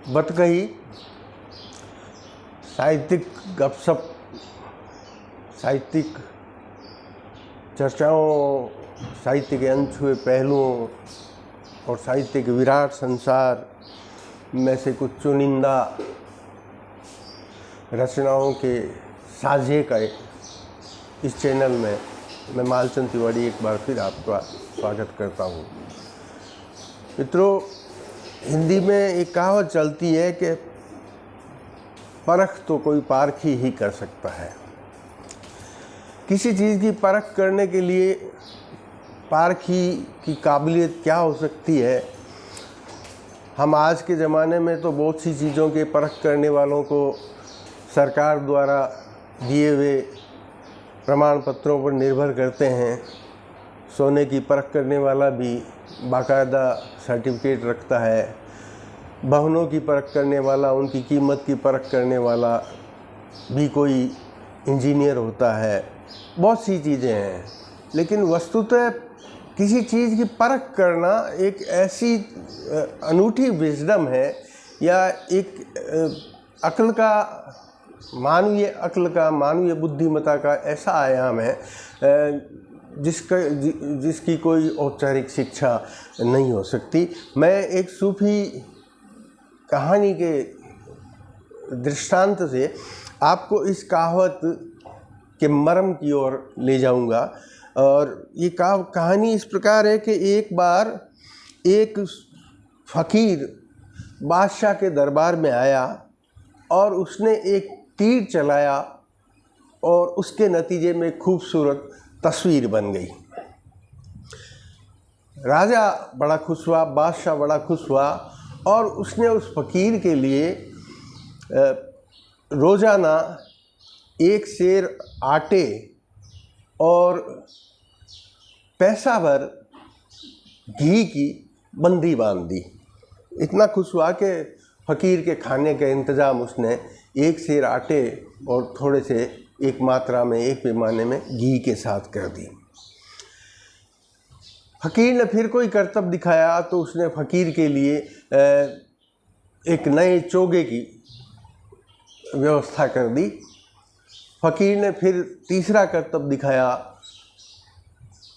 बतकही, साहित्यिक गपशप, साहित्यिक चर्चाओं, साहित्य के अनछुए पहलुओं और साहित्य के विराट संसार में से कुछ चुनिंदा रचनाओं के साझे का इस चैनल में मैं मालचंद तिवारी एक बार फिर आपका स्वागत करता हूँ। मित्रों, हिंदी में एक कहावत चलती है कि परख तो कोई पारखी ही कर सकता है। किसी चीज़ की परख करने के लिए पारखी की काबिलियत क्या हो सकती है? हम आज के ज़माने में तो बहुत सी चीज़ों के परख करने वालों को सरकार द्वारा दिए हुए प्रमाण पत्रों पर निर्भर करते हैं। सोने की परख करने वाला भी बाकायदा सर्टिफिकेट रखता है, भवनों की परख करने वाला, उनकी कीमत की परख करने वाला भी कोई इंजीनियर होता है। बहुत सी चीज़ें हैं, लेकिन वस्तुतः किसी चीज़ की परख करना एक ऐसी अनूठी विजडम है या एक अक्ल का, मानवीय अक्ल का, मानवीय बुद्धिमत्ता का ऐसा आयाम है जिसकी कोई औपचारिक शिक्षा नहीं हो सकती। मैं एक सूफी कहानी के दृष्टांत से आपको इस कहावत के मर्म की ओर ले जाऊंगा। और ये कहानी इस प्रकार है कि एक बार एक फ़कीर बादशाह के दरबार में आया और उसने एक तीर चलाया और उसके नतीजे में खूबसूरत तस्वीर बन गई। राजा बड़ा खुश हुआ, बादशाह बड़ा खुश हुआ और उसने उस फ़कीर के लिए रोज़ाना एक सेर आटे और पैसा भर घी की बंदी बांध दी। इतना खुश हुआ कि फ़कीर के खाने का इंतज़ाम उसने एक सेर आटे और थोड़े से एक मात्रा में, एक पैमाने में घी के साथ कर दी। फ़कीर ने फिर कोई करतब दिखाया तो उसने फ़कीर के लिए एक नए चोगे की व्यवस्था कर दी। फ़कीर ने फिर तीसरा करतब दिखाया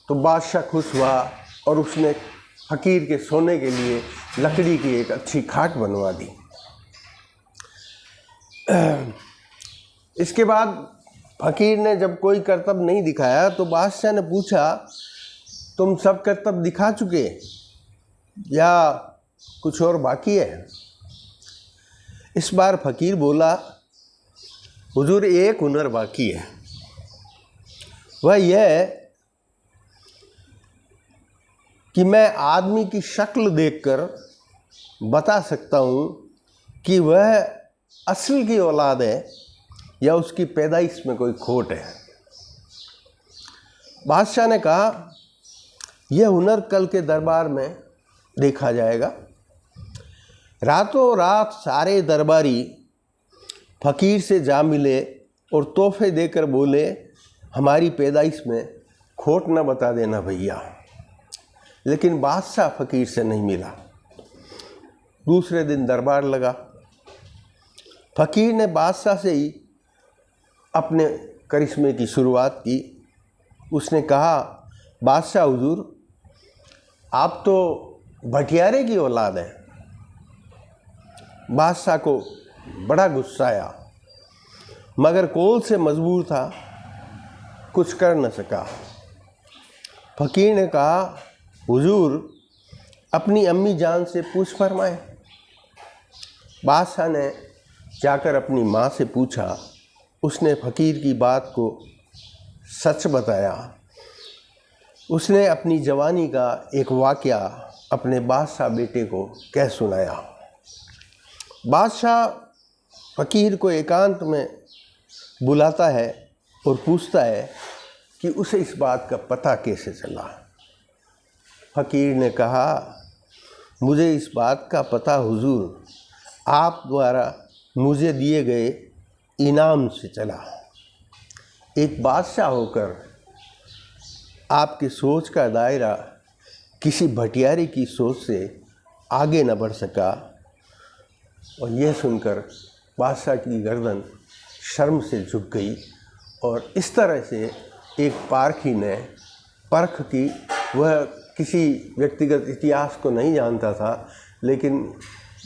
तो बादशाह खुश हुआ और उसने फ़कीर के सोने के लिए लकड़ी की एक अच्छी खाट बनवा दी। इसके बाद फ़कीर ने जब कोई करतब नहीं दिखाया तो बादशाह ने पूछा, तुम सब करतब दिखा चुके या कुछ और बाकी है? इस बार फ़कीर बोला, हुजूर एक हुनर बाकी है। वह यह कि मैं आदमी की शक्ल देखकर बता सकता हूँ कि वह असल की औलाद है या उसकी पैदाइश में कोई खोट है। बादशाह ने कहा, यह हुनर कल के दरबार में देखा जाएगा। रातों रात सारे दरबारी फ़कीर से जा मिले और तोहफे देकर बोले, हमारी पैदाइश में खोट न बता देना भैया। लेकिन बादशाह फ़कीर से नहीं मिला। दूसरे दिन दरबार लगा। फ़कीर ने बादशाह से ही अपने करिश्मे की शुरुआत की। उसने कहा, बादशाह हुजूर, आप तो भटियारे की औलाद हैं। बादशाह को बड़ा गुस्सा आया, मगर कौल से मजबूर था, कुछ कर न सका। फ़कीर ने कहा, हुजूर अपनी अम्मी जान से पूछ फरमाए। बादशाह ने जाकर अपनी माँ से पूछा। उसने फ़कीर की बात को सच बताया। उसने अपनी जवानी का एक वाक़या अपने बादशाह बेटे को कह सुनाया। बादशाह फ़कीर को एकांत में बुलाता है और पूछता है कि उसे इस बात का पता कैसे चला। फ़कीर ने कहा, मुझे इस बात का पता हुजूर आप द्वारा मुझे दिए गए इनाम से चला। एक बादशाह होकर आपकी सोच का दायरा किसी भटियारे की सोच से आगे न बढ़ सका। और यह सुनकर बादशाह की गर्दन शर्म से झुक गई। और इस तरह से एक पारखी ने परख की। वह किसी व्यक्तिगत इतिहास को नहीं जानता था, लेकिन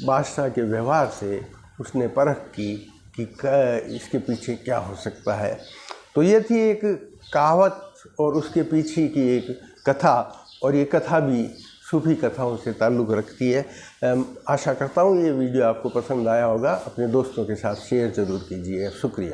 बादशाह के व्यवहार से उसने परख की कि इसके पीछे क्या हो सकता है। तो ये थी एक कहावत और उसके पीछे की एक कथा, और ये कथा भी सूफी कथाओं से ताल्लुक़ रखती है। आशा करता हूँ ये वीडियो आपको पसंद आया होगा। अपने दोस्तों के साथ शेयर ज़रूर कीजिए। शुक्रिया।